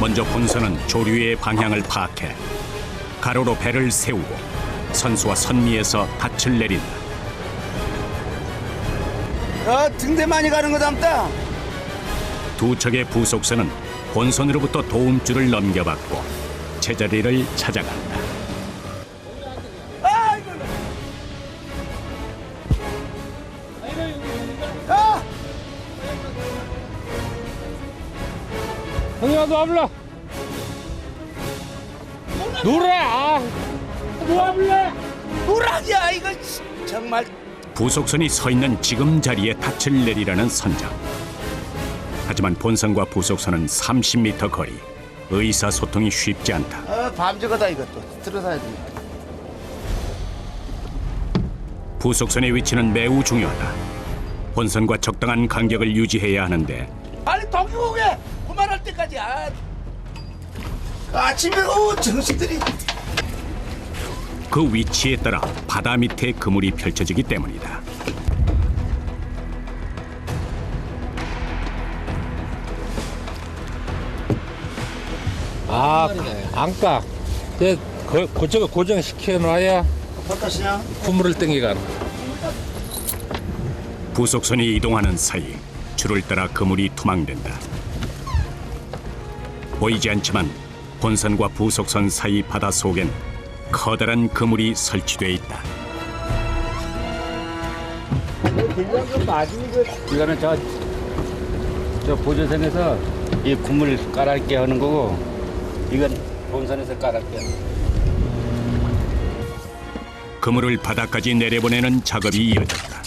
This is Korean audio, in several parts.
먼저 본선은 조류의 방향을 파악해 가로로 배를 세우고 선수와 선미에서 닻을 내린다. 등대 많이 가는 거 담다. 두 척의 부속선은 본선으로부터 도움줄을 넘겨받고 제자리를 찾아간다. 형님아, 너 와볼래? 놀아! 너 와볼래? 노랑이야 이거 정말. 부속선이 서 있는 지금 자리에 닻을 내리라는 선장. 하지만 본선과 부속선은 30m 거리. 의사소통이 쉽지 않다. 밤저거다 이것도 들어가야 돼. 부속선의 위치는 매우 중요하다. 본선과 적당한 간격을 유지해야 하는데 빨리 동기고개 그만할 때까지. 아침에 정신들이. 그 위치에 따라 바다 밑에 그물이 펼쳐지기 때문이다. 안까. 저거 고정시켜놔야 어떠시냐? 그물을 땡겨가는. 부속선이 이동하는 사이 줄을 따라 그물이 투망된다. 보이지 않지만 본선과 부속선 사이 바다 속엔 커다란 그물이 설치돼 있다. 이거는 저 보조선에서 이 구물 깔아게 하는 거고, 이건 본선에서 깔아게. 그물을 바다까지 내려보내는 작업이 이어졌다.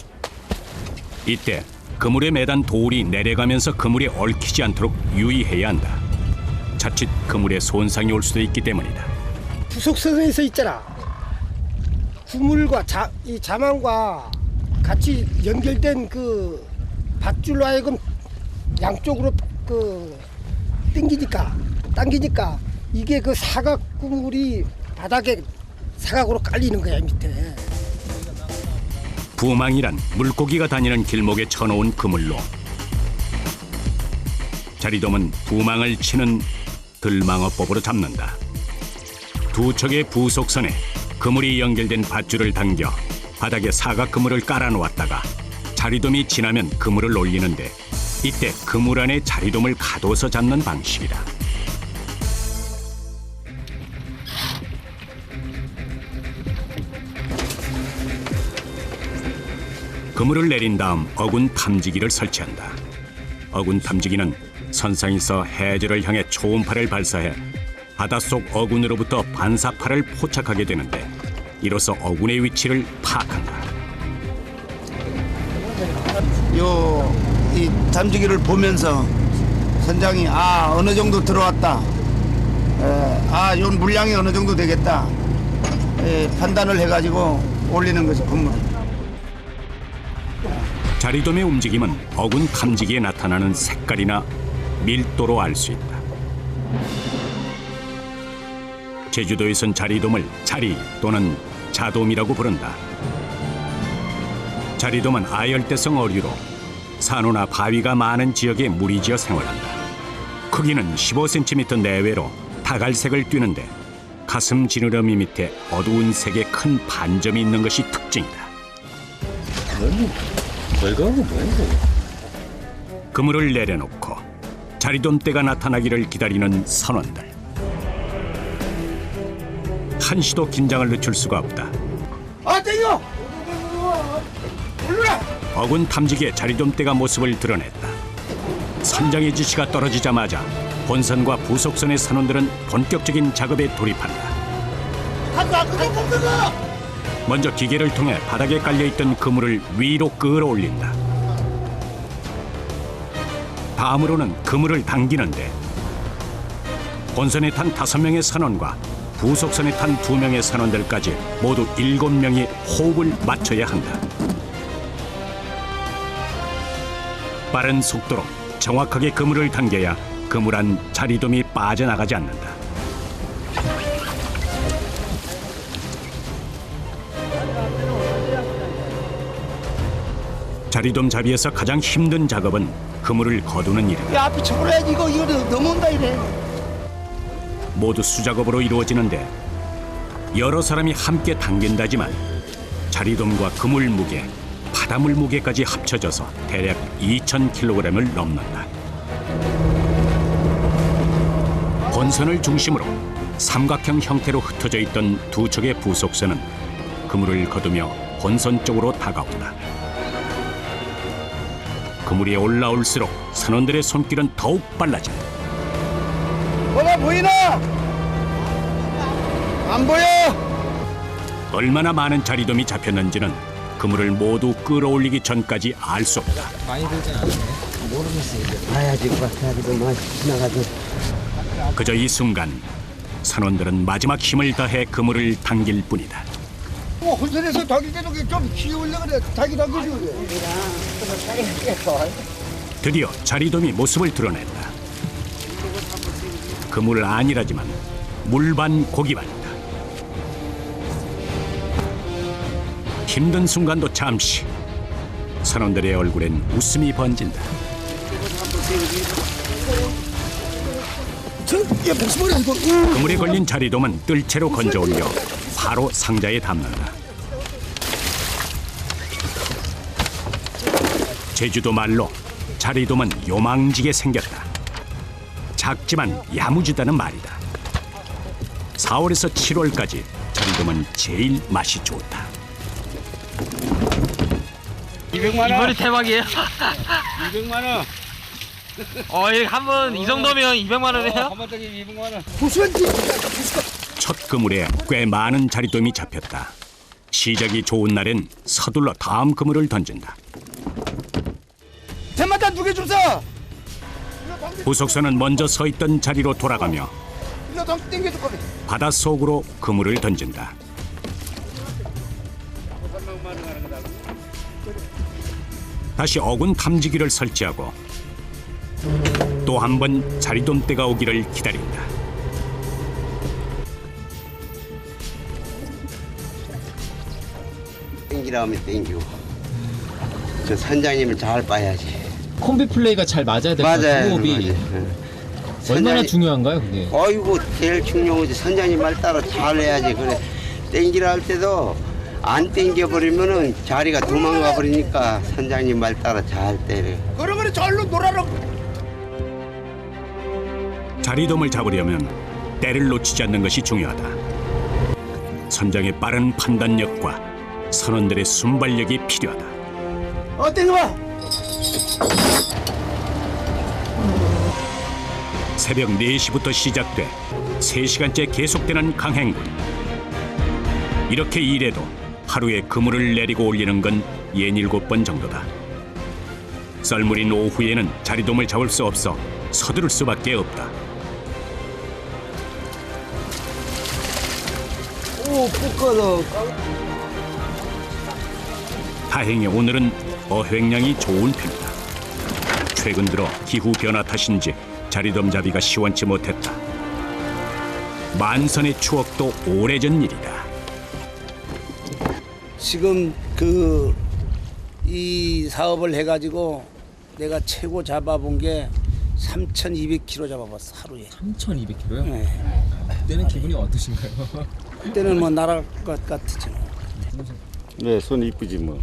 이때 그물에 매단 돌이 내려가면서 그물에 얽히지 않도록 유의해야 한다. 자칫 그물에 손상이 올 수도 있기 때문이다. 부속선에서 있잖아. 구물과 이 자망과 같이 연결된 그 밧줄로 하여금 양쪽으로 당기니까 이게 그 사각 구물이 바닥에 사각으로 깔리는 거야 밑에. 부망이란 물고기가 다니는 길목에 쳐놓은 그물로 자리돔은 부망을 치는 들망어법으로 잡는다. 두 척의 부속선에 그물이 연결된 밧줄을 당겨 바닥에 사각 그물을 깔아놓았다가 자리돔이 지나면 그물을 올리는데 이때 그물 안에 자리돔을 가둬서 잡는 방식이다. 그물을 내린 다음 어군 탐지기를 설치한다. 어군 탐지기는 선상에서 해저를 향해 초음파를 발사해 바닷속 어군으로부터 반사파를 포착하게 되는데 이로써 어군의 위치를 파악한다. 이 탐지기를 보면서 선장이 어느 정도 들어왔다. 요 물량이 어느 정도 되겠다. 판단을 해가지고 올리는 것이 그물. 자리돔의 움직임은 어군 탐지기에 나타나는 색깔이나 밀도로 알 수 있다. 제주도에선 자리돔을 자리 또는 자돔이라고 부른다. 자리돔은 아열대성 어류로 산호나 바위가 많은 지역에 무리지어 생활한다. 크기는 15cm 내외로 다갈색을 띠는데 가슴 지느러미 밑에 어두운 색의 큰 반점이 있는 것이 특징이다. 그물을 내려놓고 자리돔떼가 나타나기를 기다리는 선원들. 한시도 긴장을 늦출 수가 없다. 땡겨! 올라라! 어군 탐지기에 자리돔떼가 모습을 드러냈다. 선장의 지시가 떨어지자마자 본선과 부속선의 선원들은 본격적인 작업에 돌입한다. 먼저 기계를 통해 바닥에 깔려있던 그물을 위로 끌어올린다. 다음으로는 그물을 당기는데 본선에 탄 5명의 선원과 부속선에 탄 2명의 선원들까지 모두 7명이 호흡을 맞춰야 한다. 빠른 속도로 정확하게 그물을 당겨야 그물 안 자리돔이 빠져나가지 않는다. 자리돔 잡이에서 가장 힘든 작업은 그물을 거두는 일이다. 앞에 쳐버려야지. 이거 넘어온다 이래. 모두 수작업으로 이루어지는데 여러 사람이 함께 당긴다지만 자리돔과 그물 무게, 바닷물 무게까지 합쳐져서 대략 2,000kg을 넘는다. 본선을 중심으로 삼각형 형태로 흩어져 있던 두 척의 부속선은 그물을 거두며 본선 쪽으로 다가온다. 그물이 올라올수록 선원들의 손길은 더욱 빨라진다. 뭐가 보이나? 안 보여? 얼마나 많은 자리돔이 잡혔는지는 그물을 모두 끌어올리기 전까지 알 수 없다. 많이 들진 않았네. 봐야지 봐야지 뭐 지나가도 그저 이 순간 선원들은 마지막 힘을 다해 그물을 당길 뿐이다. 뭐 혼선해서 닭이 계속 좀 키우려 그래. 닭이 당겨주려. 드디어 자리돔이 모습을 드러냈다. 그물 안이라지만 물반 고기반이다. 힘든 순간도 잠시 선원들의 얼굴엔 웃음이 번진다. 그물에 걸린 자리돔은 뜰채로 건져 올려 바로 상자에 담는다. 제주도 말로 자리돔은 요망지게 생겼다. 작지만 야무지다는 말이다. 4월에서 7월까지 자리돔은 제일 맛이 좋다. 이번이 대박이에요. 200만 원. 이거 한번 이 정도면 200만 원이에요? 한번 ጠ기 200만 원. 첫 그물에 꽤 많은 자리돔이 잡혔다. 시작이 좋은 날엔 서둘러 다음 그물을 던진다. 대마다 두개 줍서. 부속선은 먼저 서 있던 자리로 돌아가며 이거 당 땡겨줄 거래. 바닷속으로 그물을 던진다. 다시 어군 탐지기를 설치하고 또 한 번 자리돔대가 오기를 기다린다. 땡기라 하면 땡기고 저 선장님을 잘 봐야지. 콤비 플레이가 잘 맞아야 될 것 맞아요. 같아요. 호흡이 얼마나 선장님- 중요한가요, 그게? 어이구 제일 중요하지. 선장님 말 따라 잘 해야지. 그래 땡기라 할 때도 안 땡겨버리면은 자리가 도망가 버리니까 선장님 말 따라 잘 때려. 그러면 절로 놀아라. 자리돔을 잡으려면 때를 놓치지 않는 것이 중요하다. 선장의 빠른 판단력과 선원들의 순발력이 필요하다. 땡겨봐. 새벽 4시부터 시작돼 3시간째 계속되는 강행군. 이렇게 일해도 하루에 그물을 내리고 올리는 건 67번 정도다. 썰물인 오후에는 자리돔을 잡을 수 없어 서두를 수밖에 없다. 오 뽀꺼도. 다행히 오늘은 어획량이 좋은 편이다. 최근 들어 기후 변화 탓인지 자리돔 잡기가 시원치 못했다. 만선의 추억도 오래전 일이다. 지금 이 사업을 해가지고 내가 최고 잡아본 게 3,200kg 잡아봤어 하루에. 3,200kg요? 네. 그때는 기분이 어떠신가요? 그때는 뭐 날아갈 것 같았지. 네, 손 이쁘지 뭐.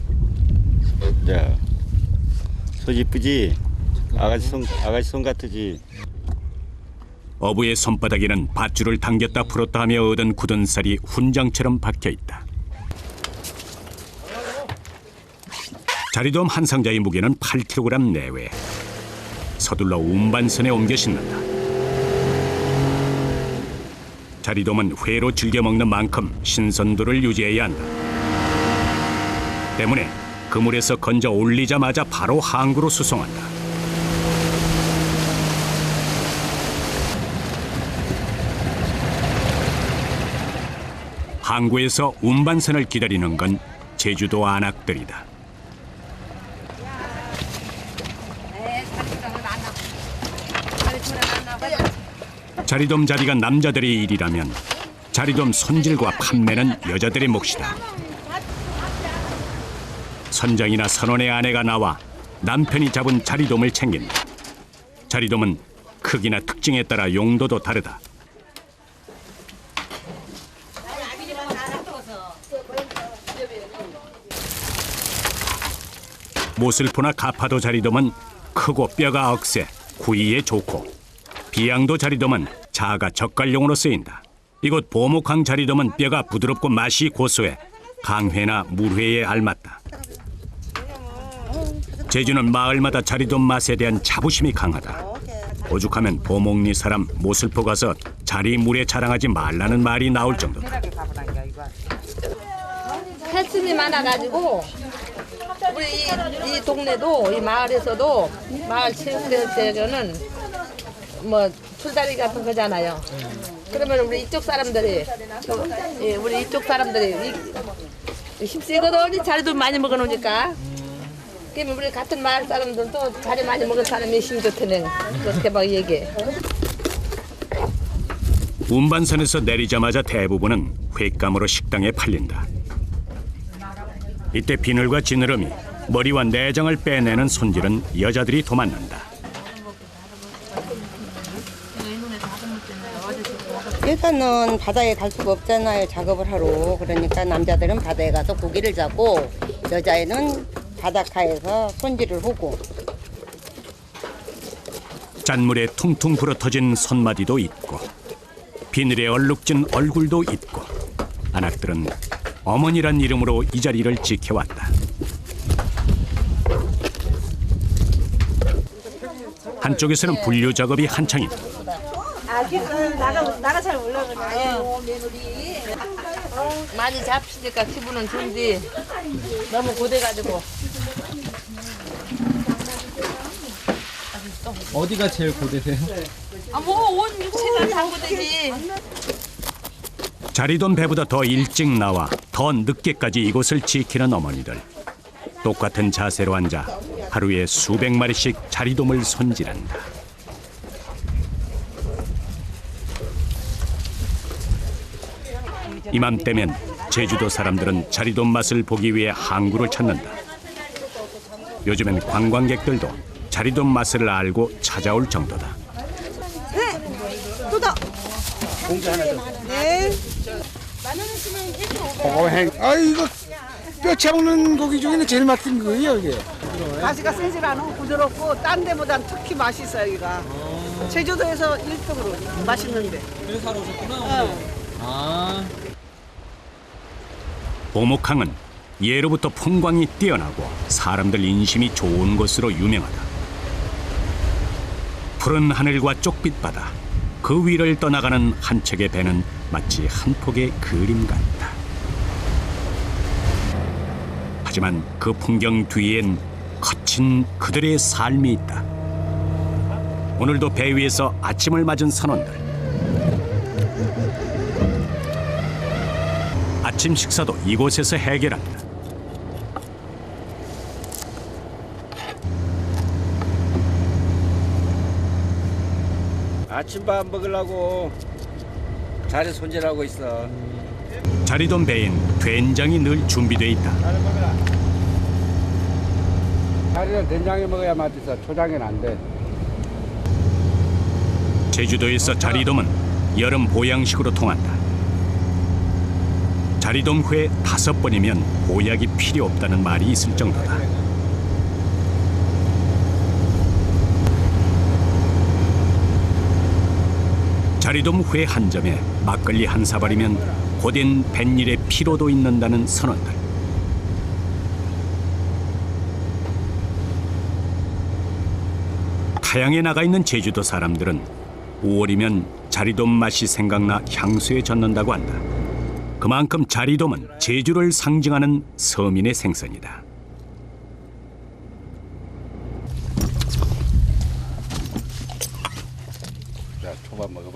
야, 손 이쁘지. 아가씨 손 같으지. 어부의 손바닥에는 밧줄을 당겼다 풀었다 하며 얻은 굳은 살이 훈장처럼 박혀 있다. 자리돔 한 상자의 무게는 8kg 내외. 서둘러 운반선에 옮겨 싣는다. 자리돔은 회로 즐겨 먹는 만큼 신선도를 유지해야 한다. 때문에 그물에서 건져 올리자마자 바로 항구로 수송한다. 항구에서 운반선을 기다리는 건 제주도 안악들이다. 자리돔 잡이가 남자들의 일이라면 자리돔 손질과 판매는 여자들의 몫이다. 선장이나 선원의 아내가 나와 남편이 잡은 자리돔을 챙긴다. 자리돔은 크기나 특징에 따라 용도도 다르다. 모슬포나 가파도 자리돔은 크고 뼈가 억세, 구이에 좋고 비양도 자리돔은 자가 젓갈용으로 쓰인다. 이곳 보목항 자리돔은 뼈가 부드럽고 맛이 고소해 강회나 물회에 알맞다. 제주는 마을마다 자리돔 맛에 대한 자부심이 강하다. 오죽하면 보목리 사람 모슬포 가서 자리 물에 자랑하지 말라는 말이 나올 정도다. 횟집이 많아가지고 우리 이 동네도 이 마을에서도 마을 체육대회는 뭐 출다리 같은 거잖아요. 그러면 우리 이쪽 사람들이 힘쓰거든 자리도 많이 먹어놓으니까. 그러면 우리 같은 마을 사람들도 자리 많이 먹은 사람이 힘 좋다는 그렇게 막 얘기해. 운반선에서 내리자마자 대부분은 횟감으로 식당에 팔린다. 이때 비늘과 지느러미, 머리와 내장을 빼내는 손질은 여자들이 도맡는다. 일단은 바다에 갈 수가 없잖아요. 작업을 하러. 그러니까 남자들은 바다에 가서 고기를 잡고 여자애는 바닷가에서 손질을 하고. 짠물에 퉁퉁 불어터진 손마디도 있고 비늘에 얼룩진 얼굴도 있고 아낙들은 어머니란 이름으로 이 자리를 지켜왔다. 한쪽에서는 분류 작업이 한창이다. 나가 잘 몰라 며느리. 많이 잡히니까 기분은 좋은데 너무 고돼가지고. 어디가 제일 고되세요? 온 육체가 다 고되지. 자리돔 배보다 더 일찍 나와 더 늦게까지 이곳을 지키는 어머니들. 똑같은 자세로 앉아 하루에 수백 마리씩 자리돔을 손질한다. 이맘때면 제주도 사람들은 자리돔 맛을 보기 위해 항구를 찾는다. 요즘엔 관광객들도 자리돔 맛을 알고 찾아올 정도다. 이거 뼈 채먹는 고기 중에는 제일 맛있는 거예요, 이게. 가시가 세질 않고 부드럽고 딴 데보단 특히 맛있어요, 여기가. 제주도에서 1등으로 맛있는데. 그래서 사러 오셨구나. 아. 보목항은 예로부터 풍광이 뛰어나고 사람들 인심이 좋은 곳으로 유명하다. 푸른 하늘과 쪽빛 바다, 그 위를 떠나가는 한 척의 배는 마치 한 폭의 그림 같다. 하지만 그 풍경 뒤엔 거친 그들의 삶이 있다. 오늘도 배 위에서 아침을 맞은 선원들. 아침 식사도 이곳에서 해결한다. 아침밥 먹으려고 자리 손질하고 있어. 자리돔 배엔 된장이 늘 준비돼 있다. 자리는 된장에 먹어야 맛있어. 초장에는 안 돼. 제주도에서 자리돔은 여름 보양식으로 통한다. 자리돔 회 5번이면 보약이 필요 없다는 말이 있을 정도다. 자리돔 회 한 점에 막걸리 한 사발이면 고된 뱃일의 피로도 잊는다는 선원들. 타양에 나가 있는 제주도 사람들은 5월이면 자리돔 맛이 생각나 향수에 젓는다고 한다. 그만큼 자리돔은 제주를 상징하는 서민의 생선이다.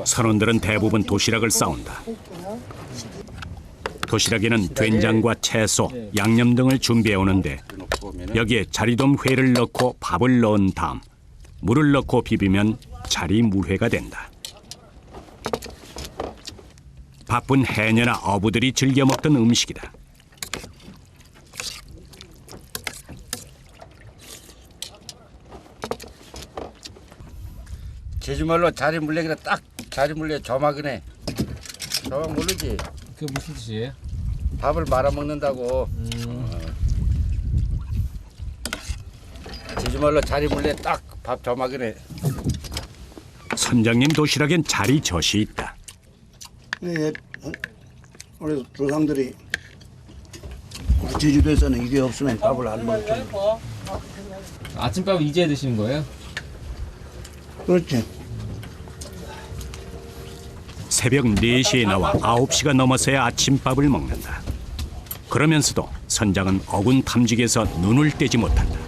선원들은 대부분 도시락을 싸온다. 도시락에는 된장과 채소, 양념 등을 준비해 오는데 여기에 자리돔 회를 넣고 밥을 넣은 다음 물을 넣고 비비면 자리 무회가 된다. 바쁜 해녀나 어부들이 즐겨 먹던 음식이다. 제주말로 자리 물레기라 딱 자리 물레 조막이네. 조막 모르지? 그게 무슨 뜻이에요? 밥을 말아 먹는다고. 정말로 자리 몰래 딱 밥 저막이네. 선장님 도시락엔 자리 젖이 있다. 네, 우리 조상들이 우리 제주도에서는 이게 없으면 밥을 안 먹죠. 아침밥을 이제 드시는 거예요? 그렇지. 새벽 4시에 나와 9시가 넘어서야 아침밥을 먹는다. 그러면서도 선장은 어군 탐직에서 눈을 떼지 못한다.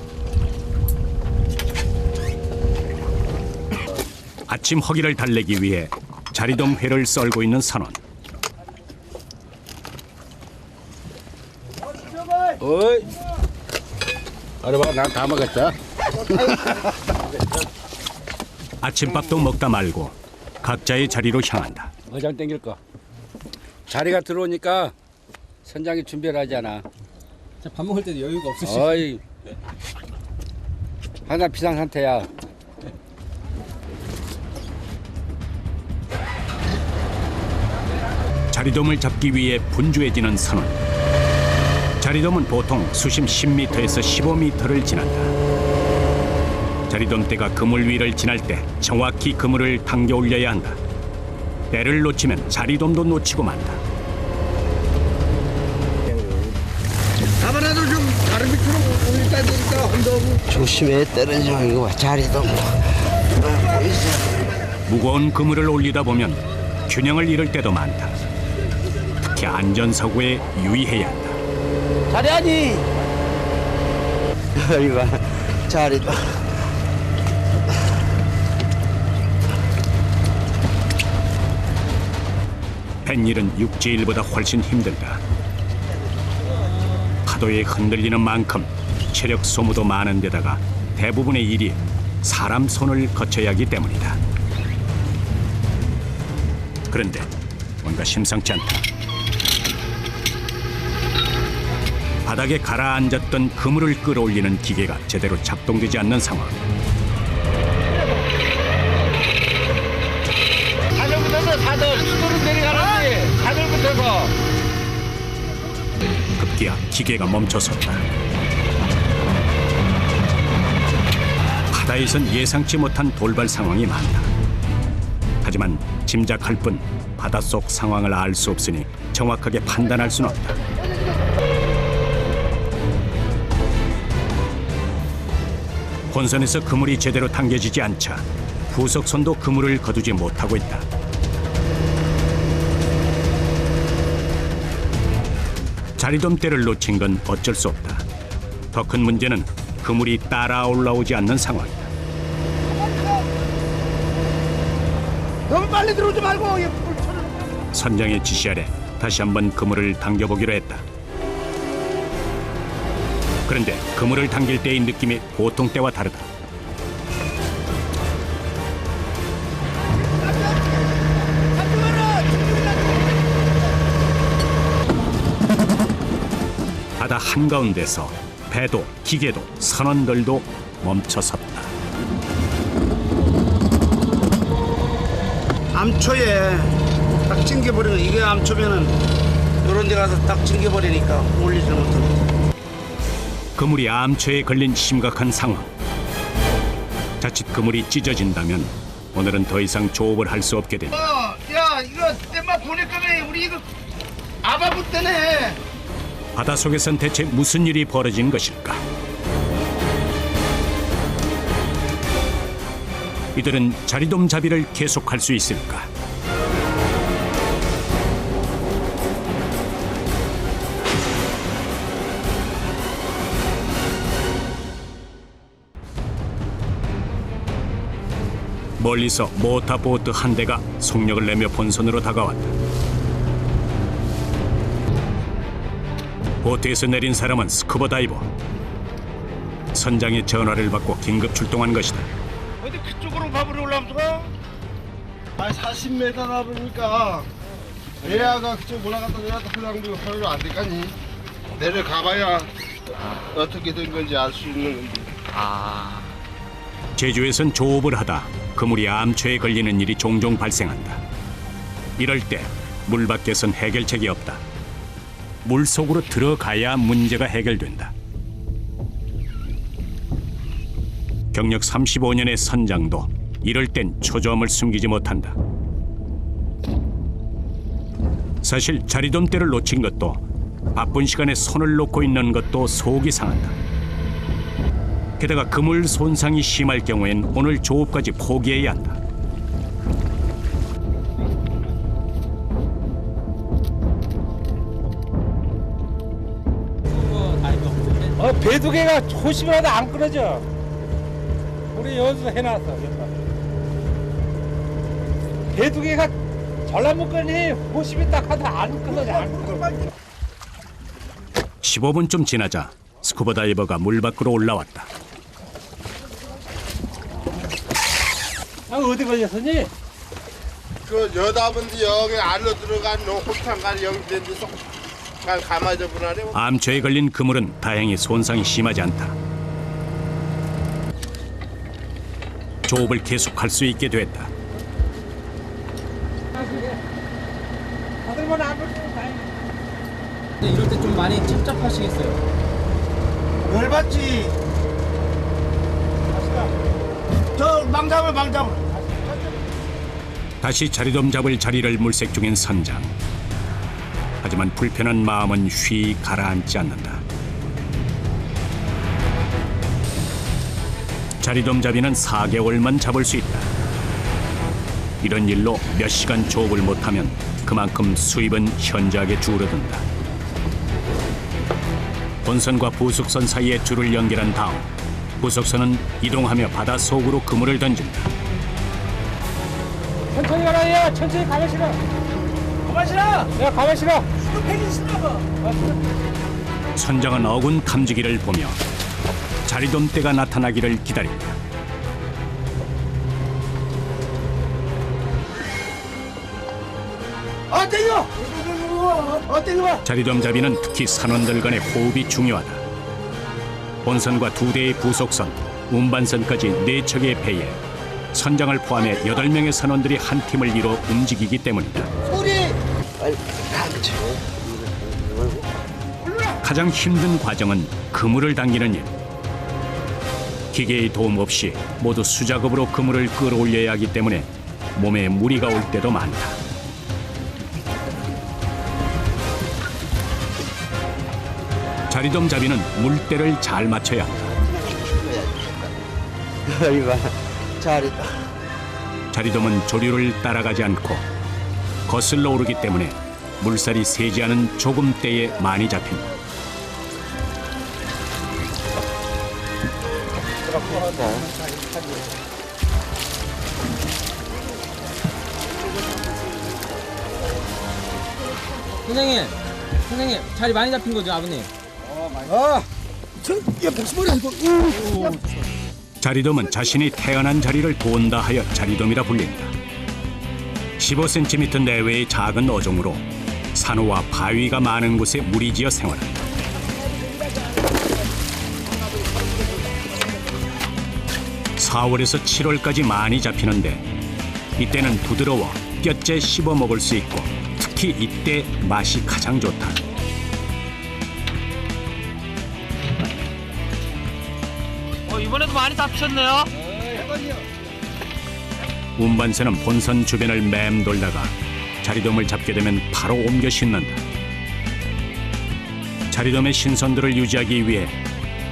아침 허기를 달래기 위해 자리돔 회를 썰고 있는 선원. 어이. 알아봐, 난 다 먹었어. 아침밥도 먹다 말고 각자의 자리로 향한다. 어장 땡길 거. 자리가 들어오니까 선장이 준비를 하잖아. 밥 먹을 때도 여유가 없으시죠? 어이. 하나 비상 상태야. 자리돔을 잡기 위해 분주해지는 선원. 자리돔은 보통 수심 10m에서 15m를 지난다. 자리돔대가 그물 위를 지날 때 정확히 그물을 당겨 올려야 한다. 때를 놓치면 자리돔도 놓치고 만다. 가만히도 좀 다른 밑으로 올리다 보니까 혼자고. 조심해 떨어지면 이거 봐. 자리도 무거운 그물을 올리다 보면 균형을 잃을 때도 많다. 특히 안전사고에 유의해야 한다. 잘해야지. 이거 자리도. 뱃일은 육지일보다 훨씬 힘들다. 파도에 흔들리는 만큼 체력 소모도 많은 데다가 대부분의 일이 사람 손을 거쳐야 하기 때문이다. 그런데 뭔가 심상치 않다. 바닥에 가라앉았던 그물을 끌어올리는 기계가 제대로 작동되지 않는 상황. 사들부터서 사들 수도로 내려가는데 사들부터서. 급기야 기계가 멈춰섰다. 바다에선 예상치 못한 돌발 상황이 많다. 하지만 짐작할 뿐 바닷속 상황을 알 수 없으니 정확하게 판단할 수는 없다. 본선에서 그물이 제대로 당겨지지 않자 부석선도 그물을 거두지 못하고 있다. 자리돔대를 놓친 건 어쩔 수 없다. 더 큰 문제는 그물이 따라 올라오지 않는 상황이다. 너무 빨리 들어오지 말고. 선장의 지시 아래 다시 한번 그물을 당겨보기로 했다. 그런데 그물을 당길 때의 느낌이 보통 때와 다르다. 바다 한가운데서 배도 기계도 선원들도 멈춰섰다. 암초에 딱 찡겨버리는 이게 암초면은 이런 데 가서 딱 찡겨버리니까 올리지 못합니다. 그물이 암초에 걸린 심각한 상황. 자칫 그물이 찢어진다면 오늘은 더 이상 조업을 할 수 없게 된다. 야 이거 땜마 보낼 거면 우리 이거 아바부 때네. 바닷속에선 대체 무슨 일이 벌어진 것일까? 이들은 자리돔 잡이를 계속할 수 있을까? 멀리서 모터보트 한 대가 속력을 내며 본선으로 다가왔다. 보트에서 내린 사람은 스쿠버 다이버. 선장의 전화를 받고 긴급 출동한 것이다. 어디 그쪽으로 밥으로 올라오면서? 아 40m 나보니까 애야가 그쪽 올라갔다 내려갔다 하려고 별로 안 될까니 내려가봐야 어떻게 된 건지 알 수 있는 건데. 제주에선 조업을 하다 그물이 암초에 걸리는 일이 종종 발생한다. 이럴 때 물 밖에선 해결책이 없다. 물 속으로 들어가야 문제가 해결된다. 경력 35년의 선장도 이럴 땐 초조함을 숨기지 못한다. 사실 자리돔대를 놓친 것도 바쁜 시간에 손을 놓고 있는 것도 속이 상한다. 게다가 그물 손상이 심할 경우엔 오늘 조업까지 포기해야 한다. 배 두 개가 조심하다 안 끊어져. 우리 여기서 해놨어. 배 두 개가 전라북권이 호심이 딱 하다 안 끊어져. 안 끊어져. 15분쯤 지나자 스쿠버 다이버가 물 밖으로 올라왔다. 아, 어디 걸렸었니? 그 여자분들 여기 안으로 들어간 호탕간 여기 된 데서 가마져 보나래. 암초에 걸린 그물은 다행히 손상이 심하지 않다. 조업을 계속할 수 있게 됐다. 아들만 안 걸리면 다행이야. 근데 이럴 때 좀 많이 찝찝하시겠어요? 열받지. 저 망잡을. 다시 자리돔 잡을 자리를 물색 중인 선장. 하지만 불편한 마음은 쉬 가라앉지 않는다. 자리돔 잡이는 4개월만 잡을 수 있다. 이런 일로 몇 시간 조업을 못하면 그만큼 수입은 현저하게 줄어든다. 본선과 부속선 사이에 줄을 연결한 다음 부속선은 이동하며 바다 속으로 그물을 던진다. 천천히 가라, 야. 천천히 가만 실어. 가만 실어. 야, 가만 실어. 선장은 어군 감지기를 보며 자리돔대가 나타나기를 기다린다. 자리돔 잡이는 특히 산원들 간의 호흡이 중요하다. 본선과 2대의 부속선, 운반선까지 4척의 배에 선장을 포함해 8명의 선원들이 한 팀을 이뤄 움직이기 때문이다. 가장 힘든 과정은 그물을 당기는 일. 기계의 도움 없이 모두 수작업으로 그물을 끌어올려야 하기 때문에 몸에 무리가 올 때도 많다. 자리돔 잡이는 물때를 잘 맞춰야 한다. 이봐, 잘했다. 자리돔은 조류를 따라가지 않고 거슬러 오르기 때문에 물살이 세지 않은 조금 때에 많이 잡힌다. 선생님 자리 많이 잡힌 거죠, 아버님? 자리돔은 자신이 태어난 자리를 본다 하여 자리돔이라 불린다. 15cm 내외의 작은 어종으로 산호와 바위가 많은 곳에 무리지어 생활한다. (4월에서 7월까지) 많이 잡히는데 이때는 부드러워 뼈째 씹어 먹을 수 있고 특히 이때 맛이 가장 좋다. 이번에도 많이 잡히셨네요. 운반선은 본선 주변을 맴돌다가 자리돔을 잡게 되면 바로 옮겨 싣는다. 자리돔의 신선도를 유지하기 위해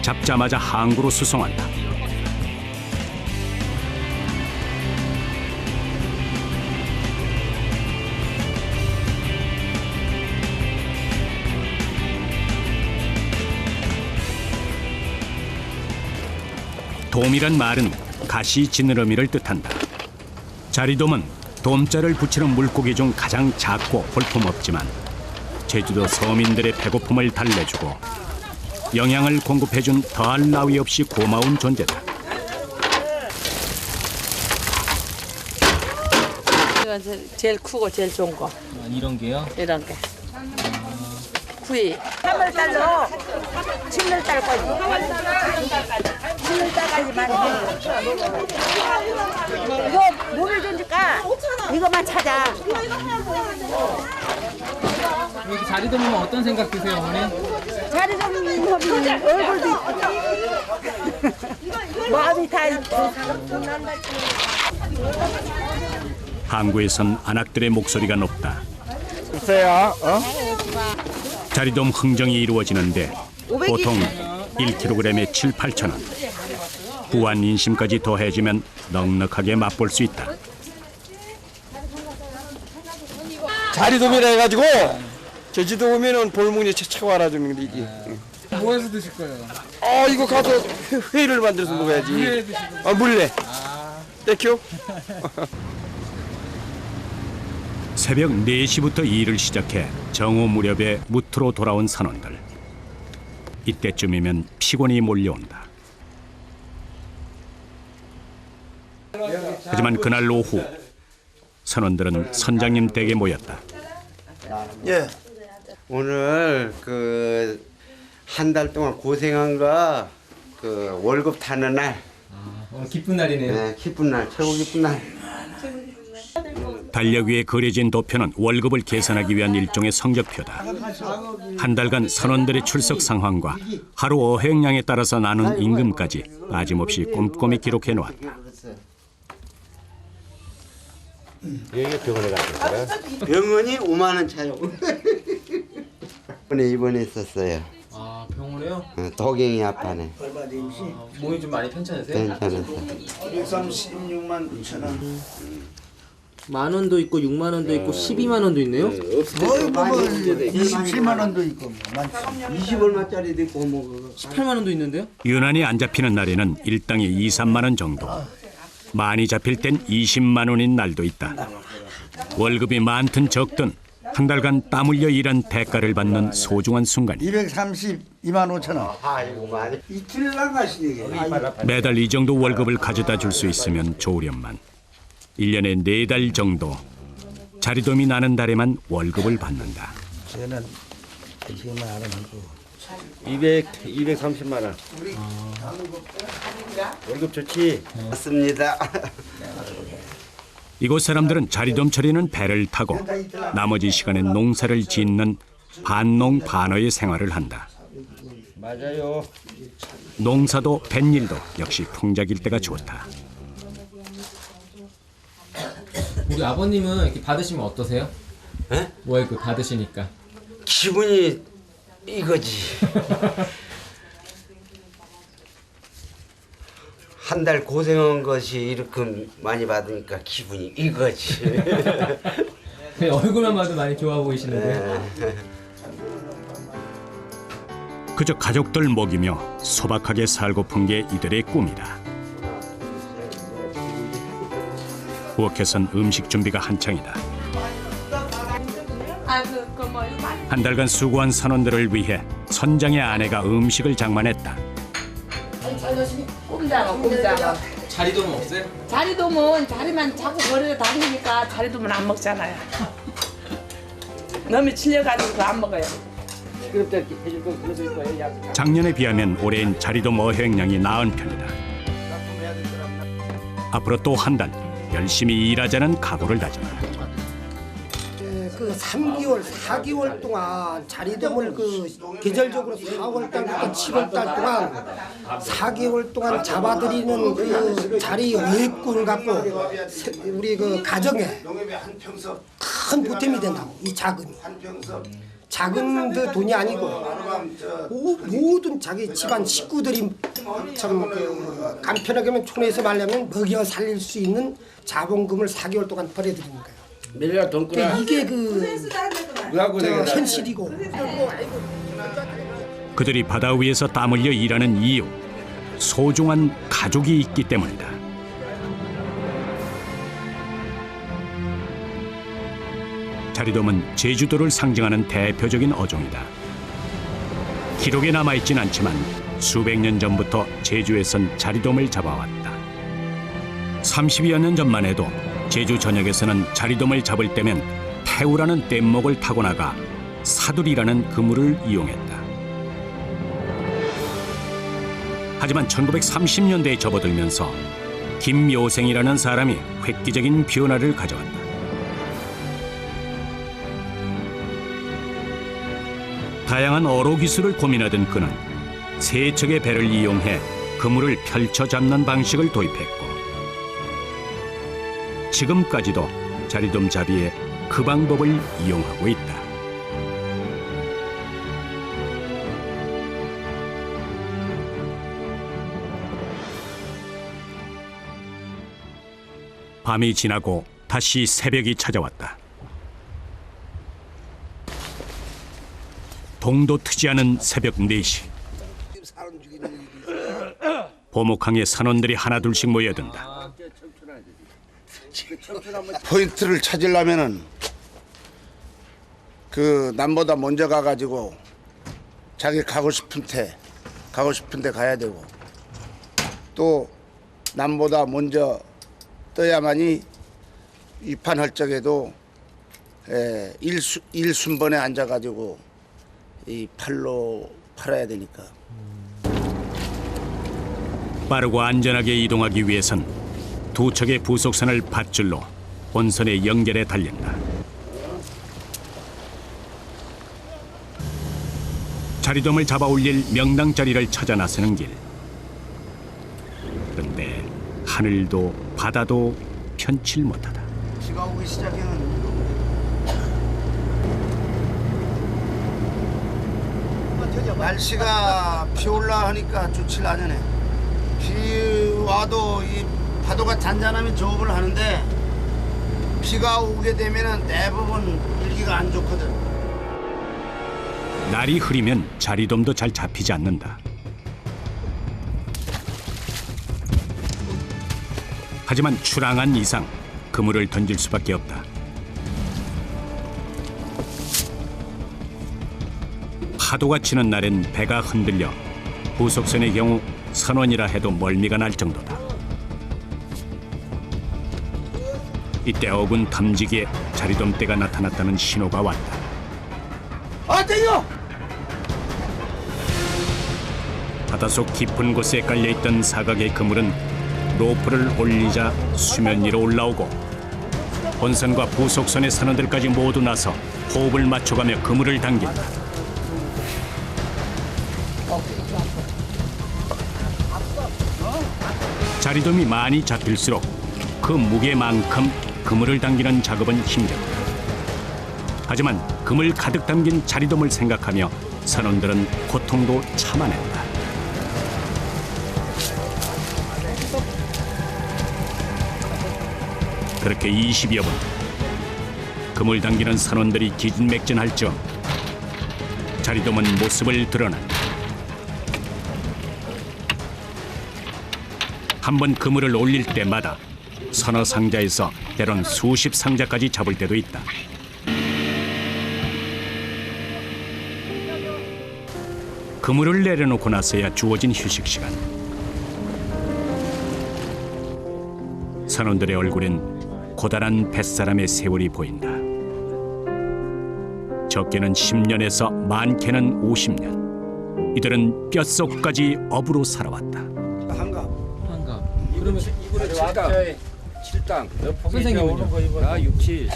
잡자마자 항구로 수송한다. 돔이란 말은 가시 지느러미를 뜻한다. 자리돔은 돔자를 붙이는 물고기 중 가장 작고 볼품없지만 제주도 서민들의 배고픔을 달래주고 영양을 공급해준 더할 나위 없이 고마운 존재다. 이건 제일 크고 제일 좋은 거. 이런 게요? 이런 게. 구이. 3월달로 7월달까지. 7월달까지만 이거 물을 주니까 이거만 찾아. 여기 자리돔 보면 어떤 생각 드세요, 어머니? 자리 좀 얼굴도 마음이 다 있고. 항구에선 안악들의 목소리가 높다. 글쎄요. 자리돔 흥정이 이루어지는데 보통 1kg에 7, 8천 원. 부안 인심까지 더해지면 넉넉하게 맛볼 수 있다. 자리돔이라 해가지고 제주도 오면은 볼문이 채차고 알아주는 게 이게. 뭐 해서 드실 거예요? 이거 가서 회를 만들어서 먹어야지. 물회 드실 거예요? 물래. 땡큐. 새벽 4시부터 일을 시작해 정오 무렵에 무트로 돌아온 선원들. 이때쯤이면 피곤이 몰려온다. 하지만 그날 오후 선원들은 선장님 댁에 모였다. 예. 오늘 한 달 동안 고생한 거 월급 타는 날. 오늘 기쁜 날이네요. 네, 기쁜 날, 최고 기쁜 날. 달력 위에 그려진 도표는 월급을 계산하기 위한 일종의 성적표다. 한 달간 선원들의 출석 상황과 하루 어획량에 따라서 나눈 임금까지 빠짐없이 꼼꼼히 기록해 놓았다. 여기 병원에 갔었어요? 병원이 5만 원 차요. 이번에 입원했었어요. 아 병원에요? 도경이 아파네. 몸이 좀 많이 괜찮으세요? 괜찮았어. 136만 9천 원. 10,000원도 있고 6만 원도 있고 12만 원도 있네요. 27만 원도 있고 많지. 20얼마짜리도 있고 뭐 18만 원도 있는데요? 유난히 안 잡히는 날에는 일당이 2, 3만 원 정도. 많이 잡힐 땐 20만 원인 날도 있다. 월급이 많든 적든 한 달간 땀 흘려 일한 대가를 받는 소중한 순간이. 232만 5천 원. 아이고 많이. 이틀 나가시게. 매달 이 정도 월급을 가져다 줄 수 있으면 좋으련만 1년에 4달 정도 자리돔이 나는 달에만 월급을 받는다. 저는 지금 안 하고 230만 원. 월급 좋지? 맞습니다. 이곳 사람들은 자리돔 처리는 배를 타고 나머지 시간엔 농사를 짓는 반농 반어의 생활을 한다. 맞아요. 농사도 뱃일도 역시 풍작일 때가 좋다. 우리 아버님은 이렇게 받으시면 어떠세요? 에? 월급 받으시니까. 기분이 이거지. 한 달 고생한 것이 이렇게 많이 받으니까 기분이 이거지. 얼굴만 봐도 많이 좋아 보이시는데요. 그저 가족들 먹이며 소박하게 살고픈 게 이들의 꿈이다. 부엌에선 음식 준비가 한창이다. 한 달간 수고한 선원들을 위해 선장의 아내가 음식을 장만했다. 꼼장어. 자리돔은 없어요? 자리돔은 자리만 자꾸 버리러 다니니까 자리돔은 안 먹잖아요. 너무 질려가지고 안 먹어요. 작년에 비하면 올해는 자리돔 어획량이 나은 편이다. 앞으로 또 한 달 열심히 일하자는 각오를 다진다. 그 3개월, 4개월 동안 자리돔을 계절적으로 4월달부터 7월달 동안 4개월 동안 잡아들이는 그 자리 어획꾼을 갖고 우리 가정에 큰 보탬이 된다고. 이 자금이. 작은 돈이 아니고 모든 자기 집안 식구들이 참 간편하게 하면 촌에서 말하면 먹여 살릴 수 있는 자본금을 4개월 동안 벌여드리는 거예요. 매일 돈 끌어. 이게 현실이고. 그들이 바다 위에서 땀 흘려 일하는 이유, 소중한 가족이 있기 때문이다. 자리돔은 제주도를 상징하는 대표적인 어종이다. 기록에 남아있진 않지만 수백 년 전부터 제주에선 자리돔을 잡아왔다. 30여 년 전만 해도 제주 전역에서는 자리돔을 잡을 때면 태우라는 뗏목을 타고 나가 사두리라는 그물을 이용했다. 하지만 1930년대에 접어들면서 김묘생이라는 사람이 획기적인 변화를 가져왔다. 다양한 어로 기술을 고민하던 그는 세 척의 배를 이용해 그물을 펼쳐 잡는 방식을 도입했고 지금까지도 자리돔 잡이에 그 방법을 이용하고 있다. 밤이 지나고 다시 새벽이 찾아왔다. 동도 트지 않은 새벽 4시. 보목항에 선원들이 하나둘씩 모여든다. 포인트를 찾으려면은 그 남보다 먼저 가가지고 자기 가고 싶은데 가야 되고 또 남보다 먼저 떠야만이 위판할 적에도 일순번에 앉아가지고 이 팔로 팔아야 되니까. 빠르고 안전하게 이동하기 위해선 두 척의 부속선을 밧줄로 본선에 연결해 달린다. 자리돔을 잡아 올릴 명당 자리를 찾아 나서는 길. 그런데 하늘도 바다도 편칠 못하다. 비가 오기 시작에는 날씨가 비 올라 하니까 좋질 않으네. 비 와도 이 파도가 잔잔하면 조업을 하는데 비가 오게 되면은 대부분 일기가 안 좋거든. 날이 흐리면 자리돔도 잘 잡히지 않는다. 하지만 출항한 이상 그물을 던질 수밖에 없다. 파도가 치는 날엔 배가 흔들려 부속선의 경우 선원이라 해도 멀미가 날 정도다. 이때 어군 탐지기에 자리돔대가 나타났다는 신호가 왔다. 아, 땡겨! 바닷속 깊은 곳에 깔려있던 사각의 그물은 로프를 올리자 수면 위로 올라오고 본선과 부속선의 선원들까지 모두 나서 호흡을 맞춰가며 그물을 당긴다. 자리돔이 많이 잡힐수록 그 무게만큼 그물을 당기는 작업은 힘들다. 하지만 그물 가득 담긴 자리돔을 생각하며 선원들은 고통도 참아낸다. 그렇게 20여 분 그물 당기는 선원들이 기진맥진할 즈음 자리돔은 모습을 드러낸다. 한 번 그물을 올릴 때마다 서너 상자에서 때론 수십 상자까지 잡을 때도 있다. 그물을 내려놓고 나서야 주어진 휴식 시간. 선원들의 얼굴엔 고단한 뱃사람의 세월이 보인다. 적게는 10년에서 많게는 50년. 이들은 뼛속까지 업으로 살아왔다. 한가. 그러면 이번에 7당. 선생님은요? 나 67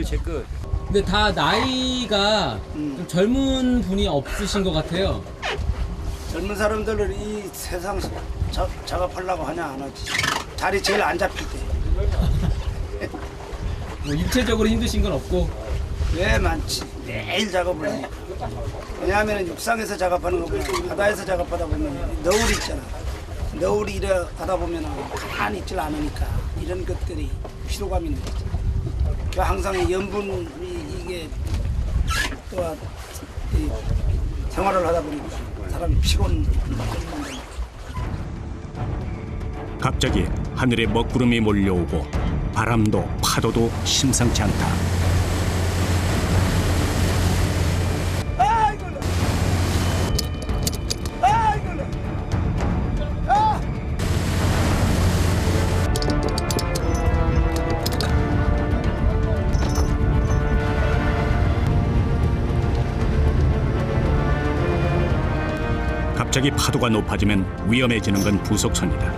제 끝. 근데 다 나이가 좀 젊은 분이 없으신 것 같아요. 젊은 사람들은 이 세상 작업하려고 하냐 안 하지. 자리 제일 안 잡힐 때. 뭐 육체적으로 힘드신 건 없고. 왜 많지. 매일 작업을 하니까. 왜냐하면 육상에서 작업하는 거보다 바다에서 작업하다 보면 너울이 있잖아. 너울이 이래 하다 보면 가만히 있질 않으니까 이런 것들이 피로감이 있는 거지. 그 항상 염분이 이게 또 생활을 하다 보니까 사람이 피곤. 갑자기 하늘에 먹구름이 몰려오고 바람도 파도도 심상치 않다. 갑자기 파도가 높아지면 위험해지는 건 부속선이다.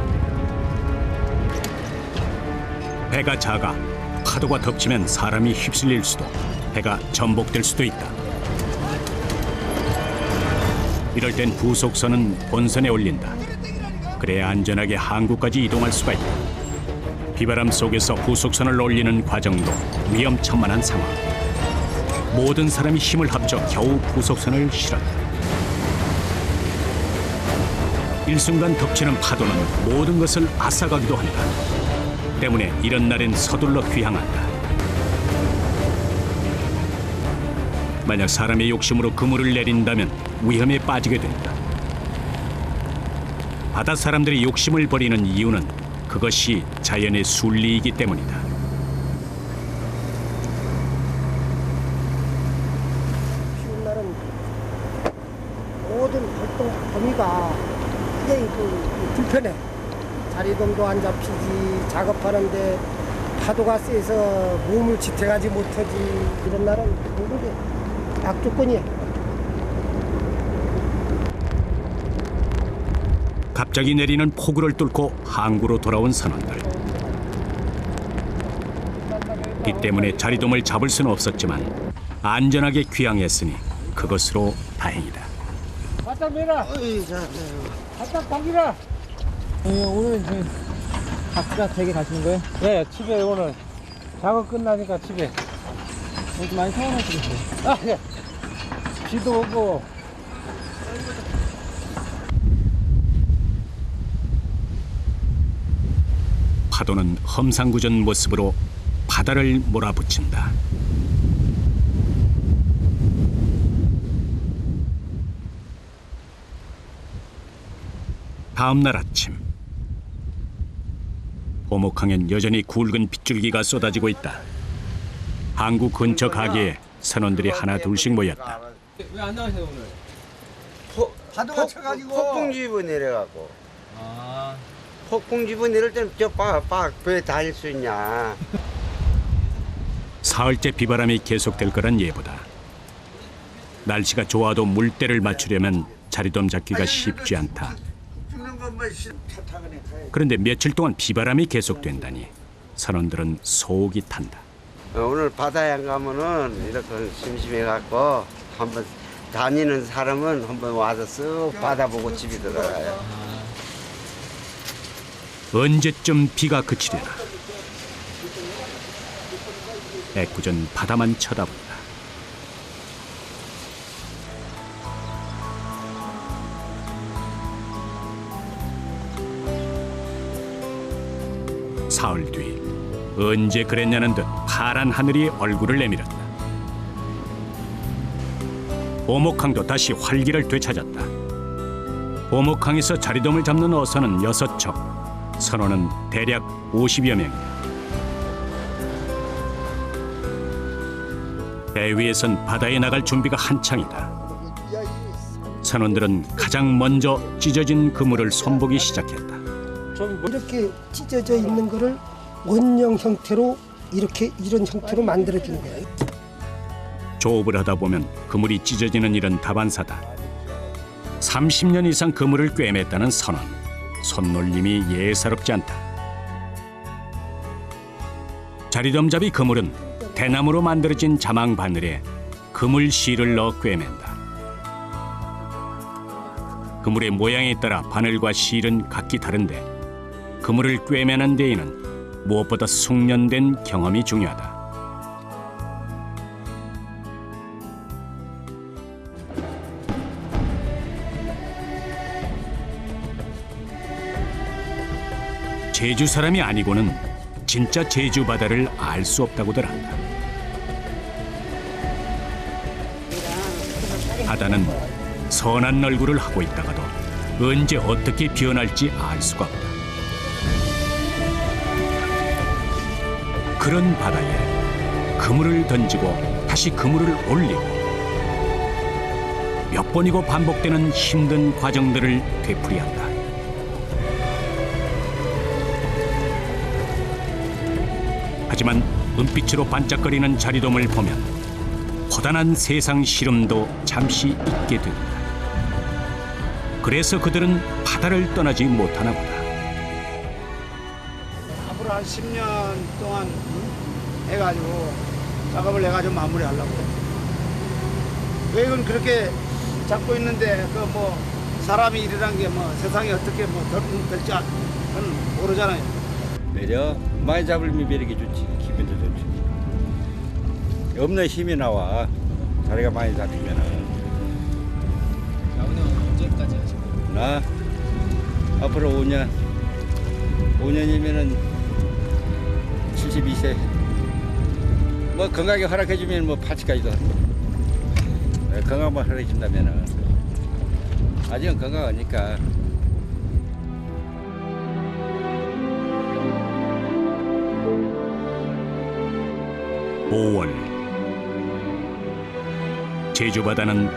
배가 작아 파도가 덮치면 사람이 휩쓸릴 수도, 배가 전복될 수도 있다. 이럴 땐 부속선은 본선에 올린다. 그래야 안전하게 항구까지 이동할 수가 있다. 비바람 속에서 부속선을 올리는 과정도 위험천만한 상황. 모든 사람이 힘을 합쳐 겨우 부속선을 실었다. 일순간 덮치는 파도는 모든 것을 앗아가기도 한다. 때문에 이런 날엔 서둘러 귀향한다. 만약 사람의 욕심으로 그물을 내린다면 위험에 빠지게 된다. 바다 사람들이 욕심을 버리는 이유는 그것이 자연의 순리이기 때문이다. 쉬운 날은 모든 활동 범위가 굉장히 불편해. 자리돔도 안 잡히지, 작업하는데 파도가 세서 몸을 지탱하지 못하지. 이런 날은 모든 게 악조건이야. 갑자기 내리는 폭우를 뚫고 항구로 돌아온 선원들. 비 때문에 자리돔을 잡을 수는 없었지만 안전하게 귀향했으니 그것으로 다행이다. 갖다 매라. 갖다 당기라. 오늘 지금 각자 댁에 가시는 거예요? 네, 집에 오늘 작업 끝나니까 집에. 좀 많이 서운하시겠어요? 아, 예. 비도 오고. 파도는 험상궂은 모습으로 바다를 몰아붙인다. 다음 날 아침, 오목항엔 여전히 굵은 빗줄기가 쏟아지고 있다. 항구 근처 가게에 선원들이 하나 둘씩 모였다. 왜 안 나가세요 오늘? 파도가 쳐가지고 폭풍주의보 내려가고. 아, 폭풍주의보 내릴 때는 왜 다닐 수 있냐. 사흘째 비바람이 계속될 거란 예보다. 날씨가 좋아도 물때를 맞추려면 자리돔 잡기가 쉽지 않다. 그런데 며칠 동안 비바람이 계속된다니 선원들은 속이 탄다. 오늘 바다에 안 가면은 이렇게 심심해갖고 한번 다니는 사람은 한번 와서 쓱 바다 보고 집에 들어가요. 언제쯤 비가 그치려나. 애꿎은 바다만 쳐다본다. 사흘 뒤 언제 그랬냐는 듯 파란 하늘이 얼굴을 내밀었다. 오목항도 다시 활기를 되찾았다. 오목항에서 자리돔을 잡는 어선은 6척, 선원은 대략 50여 명이다. 배 위에선 바다에 나갈 준비가 한창이다. 선원들은 가장 먼저 찢어진 그물을 손보기 시작했다. 이렇게 찢어져 있는 거를 원형 형태로 이런 형태로 만들어진 거예요. 조업을 하다 보면 그물이 찢어지는 일은 다반사다. 30년 이상 그물을 꿰맸다는 선원. 손놀림이 예사롭지 않다. 자리돔잡이 그물은 대나무로 만들어진 자망 바늘에 그물 실을 넣어 꿰맨다. 그물의 모양에 따라 바늘과 실은 각기 다른데 그물을 꿰매는 데에는 무엇보다 숙련된 경험이 중요하다. 제주 사람이 아니고는 진짜 제주 바다를 알 수 없다고들 한다. 바다는 선한 얼굴을 하고 있다가도 언제 어떻게 변할지 알 수가 없다. 그런 바다에 그물을 던지고 다시 그물을 올리고 몇 번이고 반복되는 힘든 과정들을 되풀이한다. 하지만 은빛으로 반짝거리는 자리돔을 보면 허단한 세상 시름도 잠시 잊게 된다. 그래서 그들은 바다를 떠나지 못하나 보다. 앞으로 한 10년 동안 해가지고 작업을 해가지고 마무리하려고. 왜 이건 그렇게 잡고 있는데 그 뭐 사람이 일이란 게 뭐 세상에 어떻게 뭐 될지 그건 모르잖아요. 매력 많이 잡으면 매력이 좋지. 기분도 좋지. 없는 힘이 나와. 자리가 많이 잡히면은. 야구는 언제까지 하실 거예요? 나 앞으로 5년이면은 72세. 뭐 건강이 허락해주면 뭐 80까지도 건강만 허락해준다면은 아직은 건강하니까. 5월 제주 바다는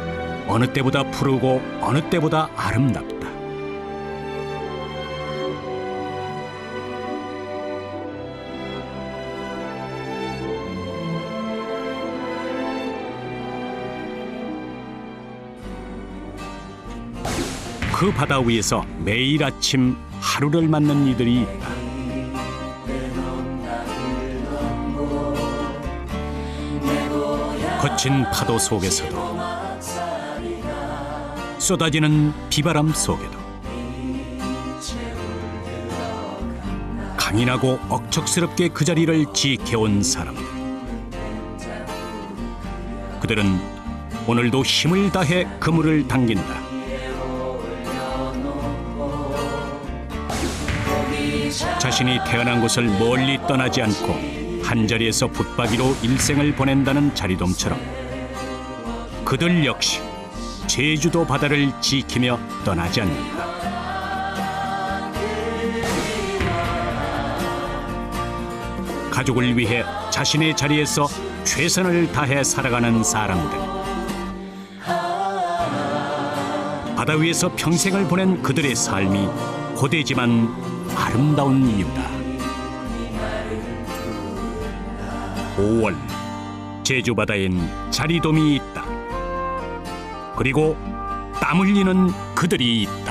어느 때보다 푸르고 어느 때보다 아름답다. 그 바다 위에서 매일 아침 하루를 맞는 이들이 있다. 거친 파도 속에서도 쏟아지는 비바람 속에도 강인하고 억척스럽게 그 자리를 지켜온 사람들. 그들은 오늘도 힘을 다해 그물을 당긴다. 자신이 태어난 곳을 멀리 떠나지 않고 한자리에서 붙박이로 일생을 보낸다는 자리돔처럼 그들 역시 제주도 바다를 지키며 떠나지 않는다. 가족을 위해 자신의 자리에서 최선을 다해 살아가는 사람들. 바다 위에서 평생을 보낸 그들의 삶이 고되지만 아름다운 이유다. 5월 제주 바다엔 자리돔이 있다. 그리고 땀 흘리는 그들이 있다.